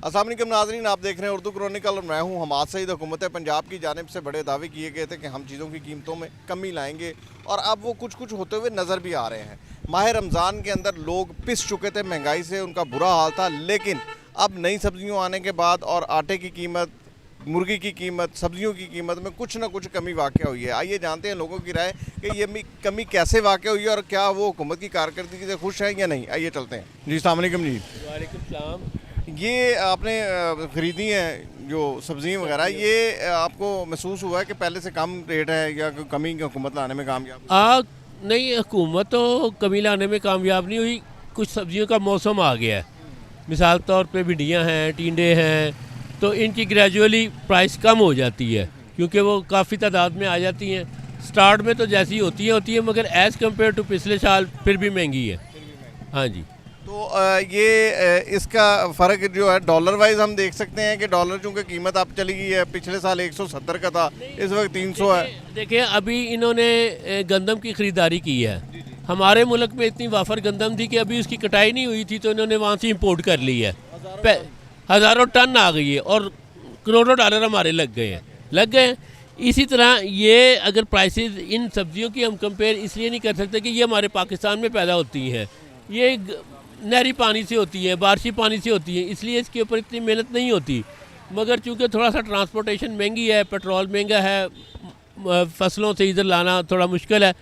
अस्सलाम वालेकुम नाज़रीन, आप देख रहे हैं उर्दू क्रॉनिकल और मैं हूं हमाद सईद। हुकूमत पंजाब की जानिब से बड़े दावे किए गए थे कि हम चीज़ों की कीमतों में कमी लाएंगे और अब वो कुछ कुछ होते हुए नज़र भी आ रहे हैं। माह रमज़ान के अंदर लोग पिस चुके थे महंगाई से, उनका बुरा हाल था, लेकिन अब नई सब्जियों आने के बाद और आटे की कीमत, मुर्गी की कीमत, सब्जियों की कीमत में कुछ ना कुछ कमी वाक़ हुई है। आइए जानते हैं लोगों की राय कि ये कमी कैसे वाक़ हुई है और क्या वो हुकूमत की कारकर्दगी से खुश हैं या नहीं। आइए चलते हैं जी। अस्सलाम वालेकुम जी। वालेकुम सलाम। ये आपने ख़रीदी हैं जो सब्ज़ियाँ वगैरह, ये आपको महसूस हुआ है कि पहले से कम रेट है या कोई कमी हुकूमत लाने में कामयाब? नहीं, हुकूमत तो कमी लाने में कामयाब नहीं हुई। कुछ सब्जियों का मौसम आ गया है, मिसाल तौर पे भिंडियाँ हैं, टिंडे हैं, तो इनकी ग्रेजुअली प्राइस कम हो जाती है क्योंकि वो काफ़ी तादाद में आ जाती हैं। स्टार्ट में तो जैसी होती है मगर एज़ कम्पेयर टू पिछले साल फिर भी महंगी है। हाँ जी। तो ये इसका फ़र्क जो है डॉलर वाइज हम देख सकते हैं कि डॉलर चूँकि कीमत अब चली गई है, पिछले साल 170 का था, इस वक्त 300 है। देखिए अभी इन्होंने गंदम की ख़रीदारी की है। हमारे मुल्क में इतनी वाफर गंदम थी कि अभी उसकी कटाई नहीं हुई थी, तो इन्होंने वहाँ से इंपोर्ट कर ली है। हज़ारों टन आ गई है और करोड़ों डॉलर हमारे लग गए। इसी तरह ये अगर प्राइसेस इन सब्जियों की हम कंपेयर इसलिए नहीं कर सकते कि ये हमारे पाकिस्तान में पैदा होती हैं, ये नहरी पानी से होती है, बारिशी पानी से होती है, इसलिए इसके ऊपर इतनी मेहनत नहीं होती। मगर चूँकि थोड़ा सा ट्रांसपोर्टेशन महंगी है, पेट्रोल महंगा है, फसलों से इधर लाना थोड़ा मुश्किल है,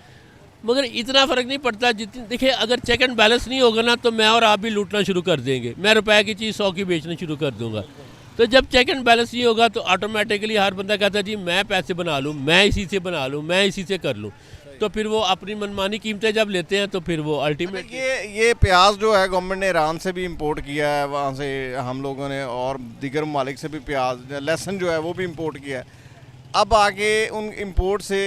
मगर इतना फ़र्क नहीं पड़ता जितनी। देखिए अगर चेक एंड बैलेंस नहीं होगा ना तो मैं और आप भी लूटना शुरू कर देंगे। मैं रुपए की चीज़ 100 की बेचना शुरू कर दूँगा। तो जब चेक एंड बैलेंस नहीं होगा तो ऑटोमेटिकली हर बंदा कहता है जी मैं पैसे बना लूँ, मैं इसी से बना लूँ, मैं इसी से कर लूँ, तो फिर वो अपनी मनमानी कीमतें जब लेते हैं तो फिर वो अल्टीमेट। ये प्याज जो है गवर्नमेंट ने ईरान से भी इंपोर्ट किया है, वहाँ से हम लोगों ने, और दीगर ममालिक से भी प्याज, लहसुन जो है वो भी इंपोर्ट किया है। अब आगे उन इंपोर्ट से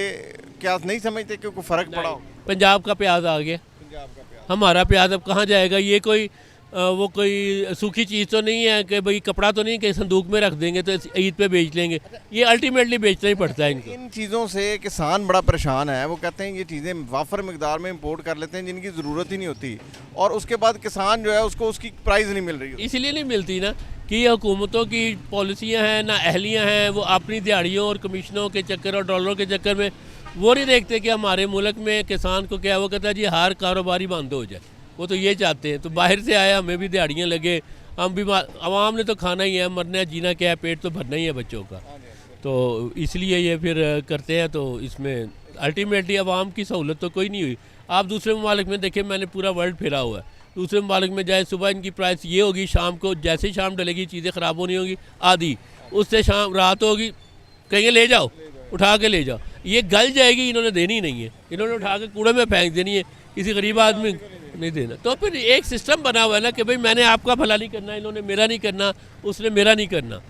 क्या नहीं समझते कि कोई फ़र्क पड़ा हो? पंजाब का प्याज आ गया, पंजाब का प्याज, हमारा प्याज अब कहाँ जाएगा? ये कोई वो कोई सूखी चीज़ तो नहीं है कि भाई कपड़ा तो नहीं कि संदूक में रख देंगे तो ईद पे बेच लेंगे। ये अल्टीमेटली बेचना ही पड़ता है इनको। इन चीज़ों से किसान बड़ा परेशान है। वो कहते हैं ये चीज़ें वाफर मिकदार में इंपोर्ट कर लेते हैं जिनकी ज़रूरत ही नहीं होती, और उसके बाद किसान जो है उसको उसकी प्राइस नहीं मिल रही। इसलिए नहीं मिलती ना कि ये हुकूमतों की पॉलिसियाँ हैं, ना अहलियाँ हैं, वो अपनी दिहाड़ियों और कमीशनों के चक्कर और डॉलरों के चक्कर में वो नहीं देखते कि हमारे मुल्क में किसान को क्या। वो कहता है जी हर कारोबारी बंद हो जाए, वो तो ये चाहते हैं। तो बाहर से आया, हमें भी दिहाड़ियाँ लगे, हम भी, आवाम ने तो खाना ही है, मरना है, जीना क्या है, पेट तो भरना ही है बच्चों का, तो इसलिए ये फिर करते हैं। तो इसमें अल्टीमेटली आवाम की सहूलत तो कोई नहीं हुई। आप दूसरे ममालिक में देखिए, मैंने पूरा वर्ल्ड फिरा हुआ है, दूसरे ममालिक में जाए सुबह इनकी प्राइस ये होगी, शाम को जैसे ही शाम डलेगी चीज़ें ख़राब होनी होगी आधी, उससे शाम रात होगी, कहेंगे ले जाओ, उठा के ले जाओ, ये गल जाएगी, इन्होंने देनी नहीं है, इन्होंने उठा के कूड़े में फेंक देनी है, किसी गरीब आदमी नहीं देना। तो फिर एक सिस्टम बना हुआ है ना कि भाई मैंने आपका भला नहीं करना, इन्होंने मेरा नहीं करना, उसने मेरा नहीं करना,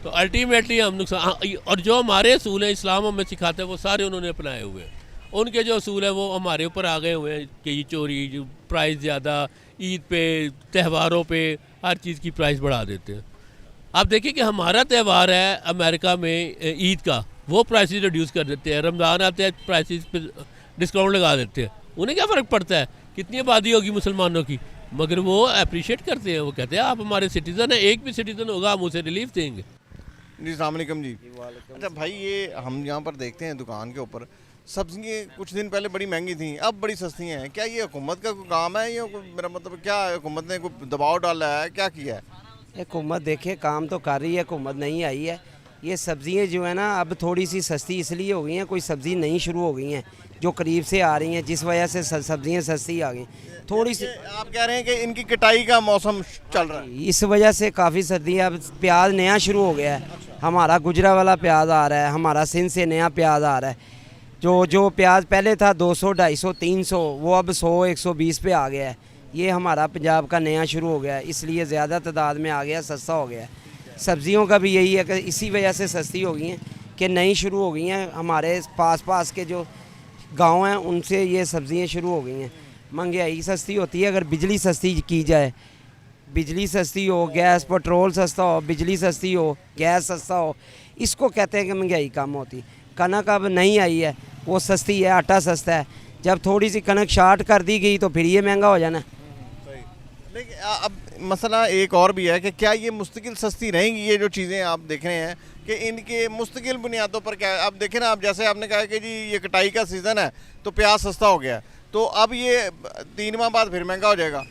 तो अल्टीमेटली हम नुकसान। और जो हमारे असूल हैं इस्लाम हमें सिखाते हैं वो सारे उन्होंने अपनाए हुए हैं। उनके जो असूल हैं वो हमारे ऊपर आ गए हुए हैं कि ये चोरी, जो प्राइस ज़्यादा, ईद पे, त्यौहारों पे हर चीज़ की प्राइस बढ़ा देते हैं। आप देखिए कि हमारा त्यौहार है अमेरिका में ईद का, वो प्राइसेस रिड्यूस कर देते हैं, रमज़ान आते हैं प्राइसेस पे डिस्काउंट लगा देते हैं। उन्हें क्या फ़र्क पड़ता है कितनी आबादी होगी मुसलमानों की, मगर वो अप्रिशिएट करते हैं। वो कहते हैं आप हमारे सिटीज़न हैं, एक भी सिटीज़न होगा हम उसे रिलीफ देंगे। जी अस्सलाम वालेकुम जी। अच्छा भाई, ये हम यहाँ पर देखते हैं दुकान के ऊपर सब्जियाँ कुछ दिन पहले बड़ी महंगी थी, अब बड़ी सस्ती हैं। क्या ये हुकूमत का कोई काम है या मेरा मतलब क्या हुकूमत ने कोई दबाव डाला है, क्या किया है? हुकूमत देखिए काम तो कर रही है, हुकूमत नहीं आई है। ये सब्ज़ियाँ जो है ना अब थोड़ी सी सस्ती इसलिए हो गई हैं, कोई सब्ज़ी नई शुरू हो गई हैं जो करीब से आ रही हैं, जिस वजह से सब्ज़ियाँ सस्ती आ गई थोड़ी सी। आप कह रहे हैं कि इनकी कटाई का मौसम चल रहा है, इस वजह से काफ़ी सर्दी। अब प्याज नया शुरू हो गया है, हमारा गुजरा वाला प्याज आ रहा है, हमारा सिंध से नया प्याज आ रहा है। जो प्याज पहले था 200, 250, 300, वो अब 100, 120 पे आ गया है। ये हमारा पंजाब का नया शुरू हो गया है, इसलिए ज़्यादा तादाद में आ गया, सस्ता हो गया है। सब्ज़ियों का भी यही है कि इसी वजह से सस्ती हो गई हैं कि नई शुरू हो गई हैं। हमारे पास के जो गांव हैं उनसे ये सब्ज़ियाँ शुरू हो गई हैं। महंगाई सस्ती होती है अगर बिजली सस्ती की जाए, बिजली सस्ती हो, गैस पेट्रोल सस्ता हो, बिजली सस्ती हो, गैस सस्ता हो, इसको कहते हैं कि महंगाई कम होती। कनक अब नहीं आई है, वो सस्ती है, आटा सस्ता है। जब थोड़ी सी कनक शार्ट कर दी गई तो फिर ये महंगा हो जाना। लेकिन अब मसला एक और भी है कि क्या ये मुस्तकिल सस्ती रहेंगी, ये जो चीज़ें आप देख रहे हैं कि इनके मुस्तकिल बुनियादों पर क्या है। अब देखें ना, अब जैसे आपने कहा कि जी ये कटाई का सीज़न है तो प्याज सस्ता हो गया है, तो अब ये 3 माह बाद फिर महंगा हो जाएगा।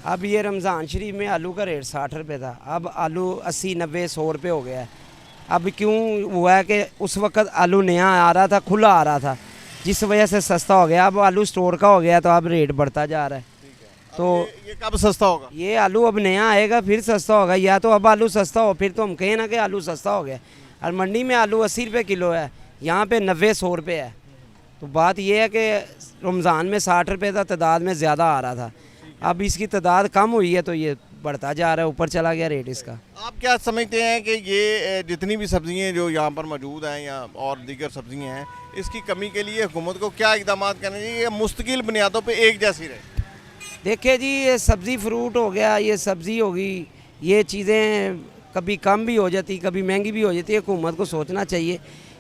अब ये रमज़ान शरीफ में आलू का रेट 60 रुपये था, अब आलू 80 90 100 रुपये हो गया है। अब क्यों हुआ है कि उस वक्त आलू नया आ रहा था, खुला आ रहा था, जिस वजह से सस्ता हो गया। अब आलू स्टोर का हो गया तो अब रेट बढ़ता जा रहा है। तो ये कब सस्ता होगा? ये आलू अब नया आएगा फिर सस्ता होगा, या तो अब आलू सस्ता हो फिर तो हम कहें ना कि आलू सस्ता हो गया। और मंडी में आलू 80 रुपये किलो है, यहाँ पे 90 100 रुपये है। तो बात यह है कि रमज़ान में 60 रुपये का तादाद में ज़्यादा आ रहा था, अब इसकी तादाद कम हुई है तो ये बढ़ता जा रहा है, ऊपर चला गया रेट इसका। आप क्या समझते हैं कि ये जितनी भी सब्जियां जो यहाँ पर मौजूद हैं या और दीगर सब्जियां हैं, इसकी कमी के लिए हुकूमत को क्या इकदाम करने चाहिए, मुस्तकिल बुनियादों पे एक जैसी रहे? देखिए जी, ये सब्ज़ी फ्रूट हो गया, ये सब्ज़ी होगी, ये चीज़ें कभी कम भी हो जाती, कभी महंगी भी हो जाती है। हुकूमत को सोचना चाहिए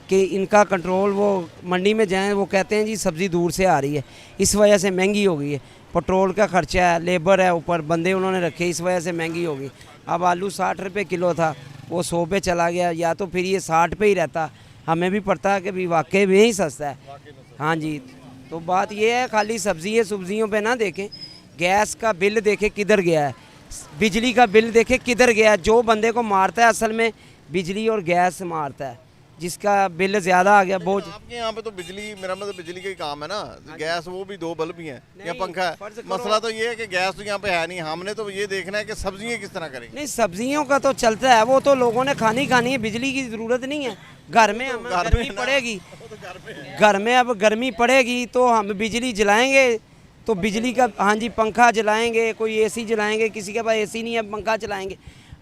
कि इनका कंट्रोल, वो मंडी में जाएं, वो कहते हैं जी सब्ज़ी दूर से आ रही है, इस वजह से महंगी हो गई है। पेट्रोल का खर्चा है, लेबर है, ऊपर बंदे उन्होंने रखे, इस वजह से महंगी होगी। अब आलू 60 रुपये किलो था, वो 100 पे चला गया, या तो फिर ये 60 पे ही रहता। हमें भी पड़ता है कि भाई वाकई में ही सस्ता है। हाँ जी, तो बात ये है, खाली सब्जियों पे ना देखें, गैस का बिल देखें किधर गया है, बिजली का बिल देखें किधर गया है। जो बंदे को मारता है असल में बिजली और गैस मारता है, जिसका बिल ज़्यादा आ गया बहुत। आपके यहाँ पे तो बिजली, मेरा मतलब बिजली का ही काम है ना, गैस वो भी 2 बल्ब ही हैं या पंखा है। मसला तो ये है कि गैस तो यहाँ पे है नहीं, हमने तो ये देखना है कि सब्जियाँ किस तरह करेंगे। नहीं, सब्जियों का तो चलता है, वो तो लोगों ने खानी है, बिजली की ज़रूरत नहीं है। घर में हमें गर्मी पड़ेगी, घर में अब गर्मी पड़ेगी तो हम बिजली जलाएंगे, तो बिजली का, हाँ जी, पंखा जलाएंगे, कोई एसी जलाएंगे, किसी के पास एसी नहीं है पंखा चलाएंगे।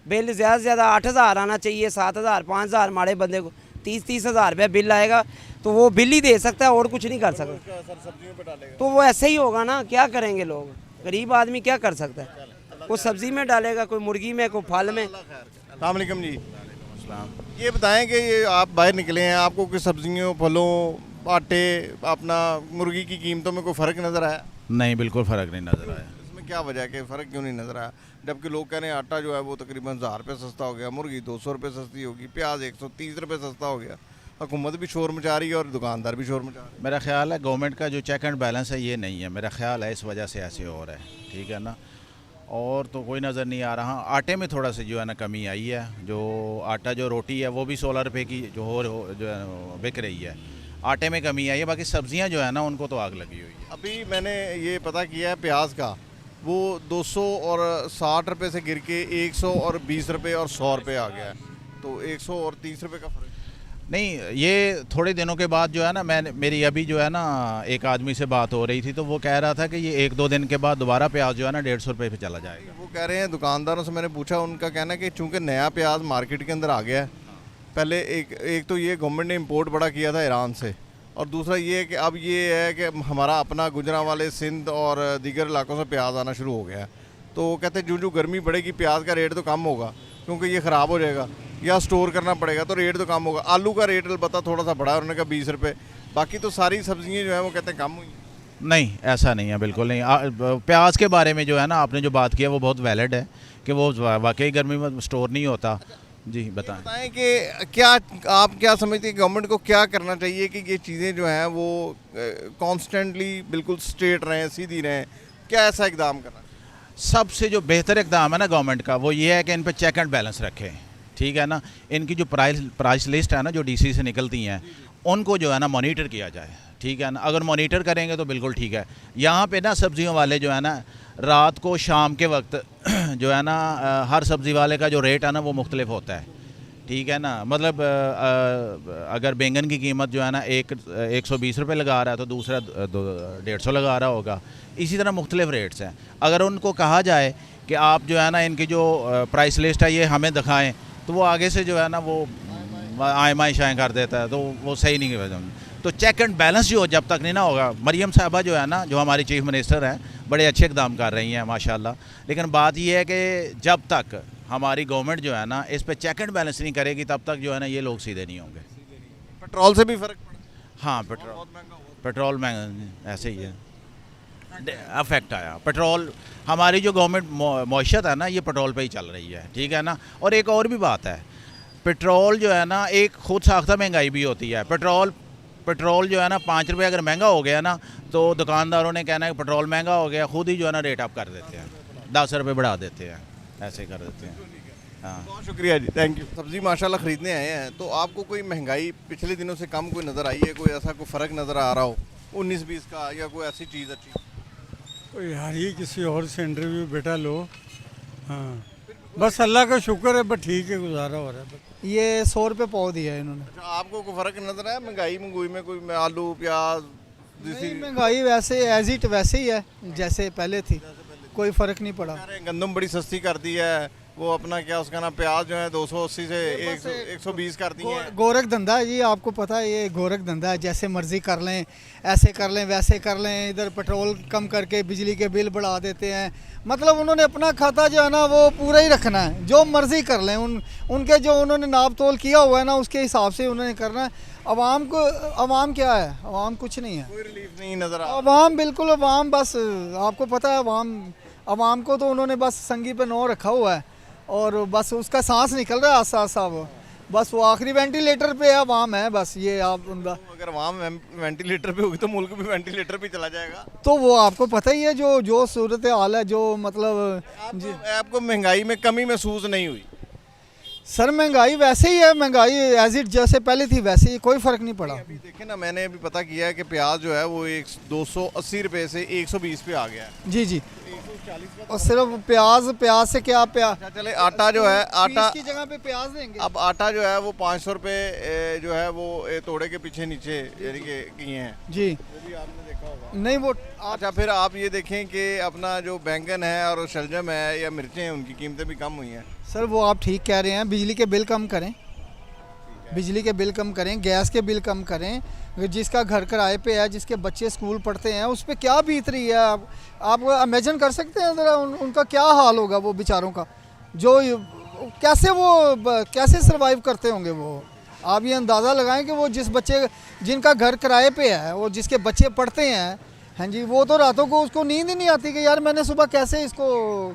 बिल ज़्यादा से ज़्यादा 8,000 आना चाहिए, 7,000 5,000 माड़े बंदे को 30,000 रुपये बिल आएगा, तो वो बिल ही दे सकता है और कुछ नहीं कर सकता। तो वो ऐसे ही होगा ना, क्या करेंगे लोग, गरीब आदमी क्या कर सकता है? कोई सब्ज़ी में डालेगा, कोई मुर्गी में, कोई फल में। अस्सलाम वालेकुम जी। ये बताएं कि ये आप बाहर निकले हैं, आपको कुछ सब्जियों, फलों, आटे, अपना मुर्गी की कीमतों में कोई फ़र्क नज़र आया? नहीं, बिल्कुल फ़र्क नहीं नज़र आया। इसमें क्या वजह है कि फ़र्क क्यों नहीं नज़र आया, जबकि लोग कह रहे हैं आटा जो है वो तकरीबन 1000 रुपये सस्ता हो गया, मुर्गी 200 रुपये सस्ती होगी, प्याज 130 रुपये सस्ता हो गया। हुकूमत भी शोर मचा रही है और दुकानदार भी शोर मचा रहे हैं। मेरा ख्याल है गवर्नमेंट का जो चेक एंड बैलेंस है ये नहीं है, मेरा ख्याल है इस वजह से ऐसे हो रहा है, ठीक है ना। और तो कोई नज़र नहीं आ रहा। आटे में थोड़ा सा जो है ना कमी आई है, जो आटा जो रोटी है वो भी 16 रुपये की जो जो है बिक रही है, आटे में कमी आई है। बाकी सब्जियां जो है ना उनको तो आग लगी हुई है। अभी मैंने ये पता किया है प्याज का, वो 200 और 60 रुपये से गिर के 100 और 20 रुपये और 100 रुपये आ गया है, तो 100 और 30 रुपये का फ़र्क नहीं, ये थोड़े दिनों के बाद जो है ना, मेरी अभी जो है ना एक आदमी से बात हो रही थी, तो वो कह रहा था कि ये 1-2 दिन के बाद दोबारा प्याज जो है ना 150 रुपये पे चला जाएगा। वो कह रहे हैं, दुकानदारों से मैंने पूछा, उनका कहना है कि चूँकि नया प्याज मार्केट के अंदर आ गया है, पहले एक तो ये गवर्नमेंट ने इम्पोर्ट बड़ा किया था ईरान से, और दूसरा ये है कि अब ये है कि हमारा अपना गुजरांवाले, सिंध और दीगर इलाकों से प्याज आना शुरू हो गया है। तो कहते हैं जो गर्मी बढ़ेगी प्याज का रेट तो कम होगा, क्योंकि ये ख़राब हो जाएगा या स्टोर करना पड़ेगा, तो रेट तो कम होगा। आलू का रेट अलबत्ता थोड़ा सा बढ़ा है, उन्होंने कहा 20 रुपये, बाकी तो सारी सब्जियां जो हैं वो कहते हैं कम हुई। नहीं, ऐसा नहीं है, बिल्कुल नहीं। प्याज के बारे में जो है ना आपने जो बात किया वो बहुत वैलिड है कि वो वाकई गर्मी में स्टोर नहीं होता। जी बताएं कि क्या आप क्या समझते हैं गवर्नमेंट को क्या करना चाहिए कि ये चीज़ें जो हैं वो कॉन्स्टेंटली बिल्कुल स्ट्रेट रहें, सीधी रहें, क्या ऐसा इकदाम करना? सबसे जो बेहतर इकदाम है ना गवर्नमेंट का, वो ये है कि इन पर चेक एंड बैलेंस रखें, ठीक है ना। इनकी जो प्राइस लिस्ट है ना जो डीसी से निकलती हैं, उनको जो है ना मॉनिटर किया जाए, ठीक है ना। अगर मॉनिटर करेंगे तो बिल्कुल ठीक है। यहाँ पे ना सब्जियों वाले जो है ना रात को शाम के वक्त जो है ना हर सब्ज़ी वाले का जो रेट है ना वो मुख्तलिफ होता है, ठीक है ना। मतलब अगर बैंगन की कीमत जो है ना 120 रुपये लगा रहा है तो दूसरा 150 लगा रहा होगा, इसी तरह मुख्तलिफ रेट्स हैं। अगर उनको कहा जाए कि आप जो है ना इनकी जो प्राइस लिस्ट है ये हमें दिखाएं, तो वो आगे से जो है ना वो आयमाई शाएँ कर देता है, तो वो सही नहीं है। तो चेक एंड बैलेंस जो जब तक नहीं ना होगा, मरियम साहबा जो है ना जो हमारी चीफ मिनिस्टर हैं, बड़े अच्छे इकदाम कर रही हैं माशाल्लाह, लेकिन बात ये है कि जब तक हमारी गवर्नमेंट जो है ना इस पर चेक एंड बैलेंस नहीं करेगी तब तक जो है ना ये लोग सीधे नहीं होंगे। पेट्रोल से भी फ़र्क पड़ा? हाँ, पेट्रोल महंगा, ऐसे ही है। अफेक्ट आया। पेट्रोल, हमारी जो गवर्नमेंट मॉइशत है ना, ये पेट्रोल पे ही चल रही है, ठीक है ना। और एक और भी बात है, पेट्रोल जो है ना, एक खुद साख्ता महंगाई भी होती है। पेट्रोल जो है ना, 5 रुपये अगर महंगा हो गया ना, तो दुकानदारों ने कहना है कि पेट्रोल महंगा हो गया, खुद ही जो है ना रेट अप कर देते हैं, 10 रुपये बढ़ा देते हैं, ऐसे कर देते हैं। हाँ, बहुत शुक्रिया जी, थैंक यू। सब्जी माशाल्लाह खरीदने आए हैं, तो आपको कोई महंगाई पिछले दिनों से कम कोई नज़र आई है? कोई ऐसा कोई फ़र्क नज़र आ रहा हो 19-20 का, या कोई ऐसी चीज़ अच्छी? तो यार ये किसी और से इंटरव्यू बेटा लो। हाँ, बस अल्लाह का शुक्र है, बस ठीक है, गुजारा हो रहा है बस। ये 100 रुपये पाव दिया है इन्होंने। अच्छा, आपको कोई फ़र्क नज़र आया महंगाई में? कोई आलू प्याज नहीं, महंगाई वैसे एज इट वैसे ही है जैसे पहले थी, कोई फ़र्क नहीं पड़ा। गंदम बड़ी सस्ती कर दी है, वो अपना क्या उसका नाम, प्याज जो है 280 से 120 कर दी है। गोरख धंधा है जी, आपको पता है ये गोरख धंधा है, जैसे मर्जी कर लें, ऐसे कर लें वैसे कर लें, इधर पेट्रोल कम करके बिजली के बिल बढ़ा देते हैं। मतलब उन्होंने अपना खाता जो है ना वो पूरा ही रखना है, जो मर्जी कर लें। उनके जो उन्होंने नाप तोल किया हुआ है ना, उसके हिसाब से उन्होंने करना है। अवाम क्या है, अवाम कुछ नहीं है, कोई रिलीफ नहीं नज़र आ। अवाम बिल्कुल, अवाम बस आपको पता है, अवाम को तो उन्होंने बस संगी पे नौ रखा हुआ है और बस उसका सांस निकल रहा है आस्ता आस्ता। वो बस वो आखिरी वेंटिलेटर पे अवाम है, बस ये आप उनका। अगर अवाम वेंटिलेटर पे होगी तो मुल्क भी वेंटिलेटर पे चला जाएगा। तो वो आपको पता ही है जो सूरत हाल है, जो मतलब आपको महंगाई में कमी महसूस नहीं हुई? सर महंगाई वैसे ही है, महंगाई एज इट जैसे पहले थी वैसे ही, कोई फ़र्क नहीं पड़ा। अभी देखें ना, मैंने अभी पता किया है कि प्याज जो है वो 280 रुपये से 120 पे आ गया है। जी जी, और सिर्फ प्याज से क्या प्याज, चले आटा जो है, आटा की जगह पे प्याज देंगे। अब आटा जो है वो 500 रुपये जो है वो तोड़े के पीछे नीचे यानी कि किए हैं जी, वो भी आपने देखा होगा। नहीं वो अच्छा, फिर आप ये देखें कि अपना जो बैंगन है और शलजम है या मिर्चें हैं, उनकी कीमतें भी कम हुई हैं। सर वो आप ठीक कह रहे हैं, बिजली के बिल कम करें, बिजली के बिल कम करें, गैस के बिल कम करें। जिसका घर किराए पे है, जिसके बच्चे स्कूल पढ़ते हैं, उस पर क्या बीत रही है आप इमेजिन कर सकते हैं ज़रा उनका क्या हाल होगा, वो बेचारों का, जो कैसे सरवाइव करते होंगे वो। आप ये अंदाज़ा लगाएं कि वो जिनका घर किराए पे है, वो जिसके बच्चे पढ़ते हैं, हाँ जी, वो तो रातों को उसको नींद ही नहीं आती कि यार मैंने सुबह कैसे इसको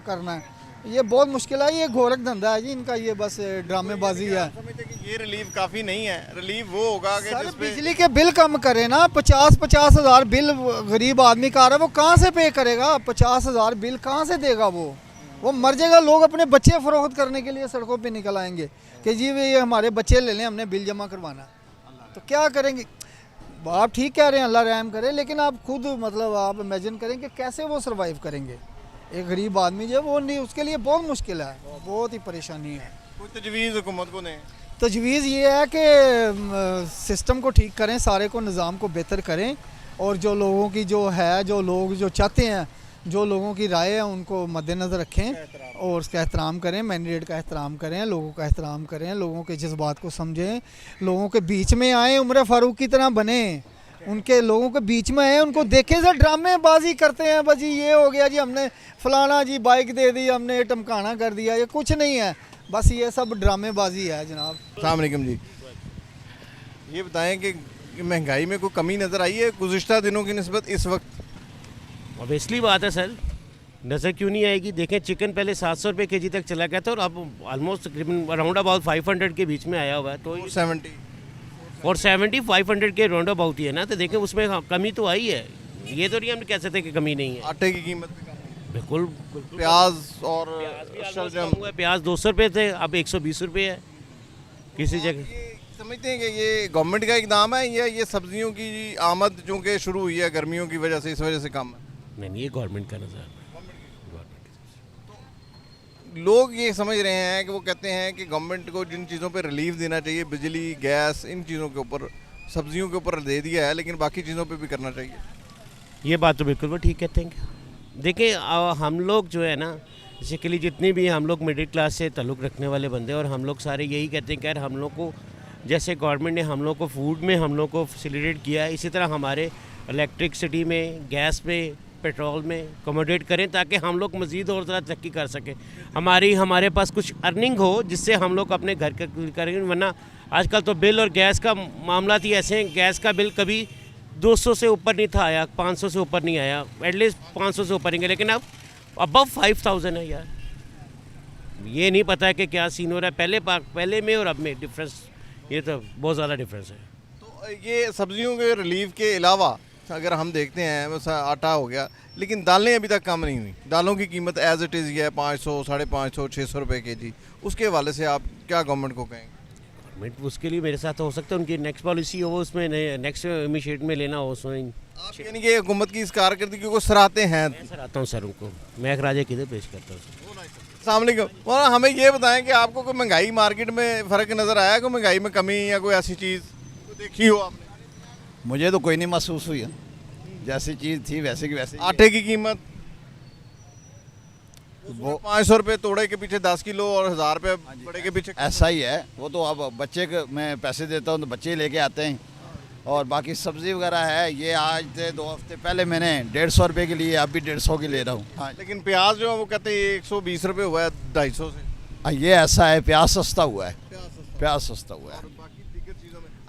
करना है। ये बहुत मुश्किल है, ये गोरख धंधा है जी इनका, ये बस ड्रामेबाजी है। समझते हैं कि ये रिलीफ काफ़ी नहीं है, रिलीफ वो होगा कि सर बिजली के बिल कम करें ना, 50 हज़ार बिल गरीब आदमी का आ रहा है, वो कहाँ से पे करेगा? 50 हज़ार बिल कहाँ से देगा वो मर जाएगा। लोग अपने बच्चे फरोख्त करने के लिए सड़कों पे निकल आएंगे कि जी ये हमारे बच्चे ले लें, हमने बिल जमा करवाना। तो क्या करेंगे? आप ठीक कह रहे हैं, अल्लाह रहम करे, लेकिन आप खुद मतलब आप इमेजिन करें कि कैसे वो सर्वाइव करेंगे। एक गरीब आदमी जो वो नहीं, उसके लिए बहुत मुश्किल है, बहुत ही परेशानी है। कोई तजवीज़ हुकूमत को नहीं? तजवीज़ ये है कि सिस्टम को ठीक करें, सारे को निज़ाम को बेहतर करें, और जो लोगों की जो है, जो लोग जो चाहते हैं, जो लोगों की राय है, उनको मद्देनज़र रखें और उसका एहतराम करें, मैंडेट का एहतराम करें, लोगों का एहतराम करें, लोगों के जज्बात को समझें, लोगों के बीच में आएँ, उमर फ़ारूक की तरह बने, उनके लोगों के बीच में है, उनको देखें सर ड्रामेबाजी करते हैं, बस जी ये हो गया जी, हमने फलाना जी बाइक दे दी, हमने टमकाना कर दिया, ये कुछ नहीं है, बस ये सब ड्रामेबाजी है जनाब। अस्सलाम वालेकुम जी, ये बताएं कि महंगाई में कोई कमी नज़र आई है गुज़िश्ता दिनों की निस्बत इस वक्त? ऑब्वियसली बात है सर, नज़र क्यों नहीं आएगी। देखें चिकन पहले 700 रुपये केजी तक चला गया था और अब ऑलमोस्ट तकरीबन अराउंड अबाउट 500 के बीच में आया हुआ है। तो 70 और 500 के राउंड अबाउट ही है ना, तो देखें उसमें कमी तो आई है, ये तो नहीं हम कह सकते कि कमी नहीं है। आटे की कीमत भी कम है। बिल्कुल प्याज और शलजम, प्याज 200 रुपये थे, अब 120 रुपये है किसी जगह। ये समझते हैं कि ये गवर्नमेंट का इकदाम है या ये सब्जियों की आमद जो कि शुरू हुई है गर्मियों की वजह से, इस वजह से कम है? नहीं, ये गवर्नमेंट का नज़र। लोग ये समझ रहे हैं कि वो कहते हैं कि गवर्नमेंट को जिन चीज़ों पे रिलीफ देना चाहिए, बिजली गैस इन चीज़ों के ऊपर, सब्जियों के ऊपर दे दिया है, लेकिन बाकी चीज़ों पे भी करना चाहिए। ये बात तो बिल्कुल वो ठीक कहते हैं। देखिए हम लोग जो है ना, बेसिकली जितनी भी हम लोग मिडिल क्लास से ताल्लुक़ रखने वाले बंदे, और हम लोग सारे यही कहते हैं कि यार हम लोग को जैसे गवर्नमेंट ने हम लोग को फूड में हम लोग को फैसिलिटेट किया है, इसी तरह हमारे इलेक्ट्रिसिटी में, गैस में, पेट्रोल में अकोमोडेट करें, ताकि हम लोग मज़ीद और ज़्यादा तरक्की कर सकें, हमारे पास कुछ अर्निंग हो जिससे हम लोग अपने घर का करेंगे। वरना आजकल तो बिल और गैस का मामला ही ऐसे हैं, गैस का बिल कभी 200 से ऊपर नहीं था आया, 500 से ऊपर नहीं आया, एटलीस्ट 500 से ऊपर नहीं गया, लेकिन अब अबव 5000 है यार। ये नहीं पता है कि क्या सीन हो रहा है पहले में और अब में डिफरेंस, ये तो बहुत ज़्यादा डिफरेंस है। तो ये सब्जियों के रिलीफ के अलावा अगर हम देखते हैं बस आटा हो गया, लेकिन दालें अभी तक कम नहीं हुई। दालों की कीमत एज इट इज़ ये है 500, 550, 600 रुपये केजी। उसके हवाले से आप क्या गवर्नमेंट को कहेंगे? गवर्नमेंट उसके लिए मेरे साथ हो सकता है, उनकी नेक्स्ट पॉलिसी हो वो, उसमें नेक्स्ट इनिशिएट में लेना हो उसमें। आप यानी कि हुकूमत की इस कारकर्दगी को सराहते हैं? मैं सर आता हूँ सर उनको, मैं एक राजा किधर पेश करता हूँ सर। अस्सलाम वालेकुम। और हमें ये बताएं कि आपको कोई महंगाई मार्केट में फ़र्क नज़र आया, कोई महंगाई में कमी या कोई ऐसी चीज़ देखी हो आपने? मुझे तो कोई नहीं महसूस हुई है, जैसी चीज़ थी वैसे की वैसे। आटे की कीमत वो 500 रुपये तोड़े के पीछे 10 किलो और 1000 रुपये बड़े के पीछे। ऐसा ही है वो तो। अब बच्चे को मैं पैसे देता हूँ तो बच्चे ही लेके आते हैं, और बाकी सब्ज़ी वगैरह है ये आज से 2 हफ्ते पहले मैंने 150 रुपये के लिए, अब भी 150 की ले रहा हूँ। हाँ, लेकिन प्याज जो है वो कहते हैं 120 रुपये हुआ है 250 से। ये ऐसा है, प्याज सस्ता हुआ है, प्याज सस्ता हुआ है।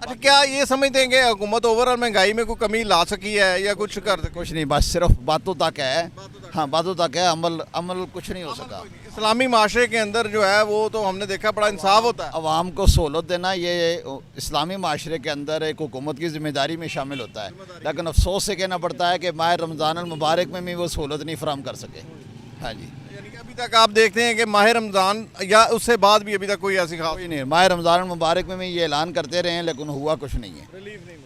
अच्छा, क्या ये समझते हैं कि हुकूमत ओवरऑल महंगाई में कोई कमी ला सकी है या कुछ कर सकी? कुछ नहीं, बस सिर्फ बातों तक है। हाँ, बातों तक है, अमल कुछ नहीं हो सका। इस्लामी माशरे के अंदर जो है वो तो हमने देखा बड़ा इंसाफ होता है। अवाम को सहूलत देना ये इस्लामी माशरे के अंदर एक हुकूमत की ज़िम्मेदारी में शामिल होता है, लेकिन अफसोस से कहना पड़ता है कि माह रमज़ान अल मुबारक में भी वो सहूलत नहीं फराहम कर सके। हाँ जी, यानी कि अभी तक आप देखते हैं कि माह रमज़ान या उससे बाद भी अभी तक कोई ऐसी खास कोई नहीं। माह रमज़ान अल मुबारक में ये ऐलान करते रहे हैं, लेकिन हुआ कुछ नहीं है,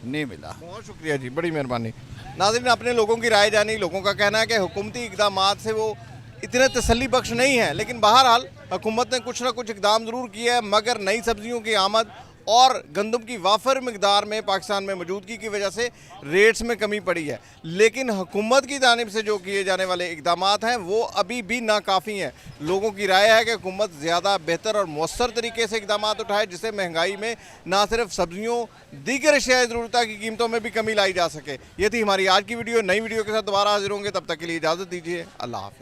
नहीं मिला। बहुत शुक्रिया जी, बड़ी मेहरबानी। नाज़रीन, अपने लोगों की राय जानी। लोगों का कहना है कि हुकूमती इक़दामात से वो इतने तसल्ली बख्श नहीं है, लेकिन बहरहाल हुकूमत ने कुछ ना कुछ इक़दाम ज़रूर किया है। मगर नई सब्जियों की आमद और गंदम की वाफर मकदार में पाकिस्तान में मौजूदगी की वजह से रेट्स में कमी पड़ी है। लेकिन हुकूमत की जानिब से जो किए जाने वाले इक़दामात हैं वो अभी भी नाकाफ़ी हैं। लोगों की राय है कि हुकूमत ज़्यादा बेहतर और मौसर तरीके से इक़दामात उठाए, जिससे महंगाई में ना सिर्फ सब्जियों दीगर अशिया ज़रूरत की कीमतों में भी कमी लाई जा सके। ये थी हमारी आज की वीडियो। नई वीडियो के साथ दोबारा हाजिर होंगे, तब तक के लिए इजाज़त दीजिए। अल्लाह हाफ़िज़।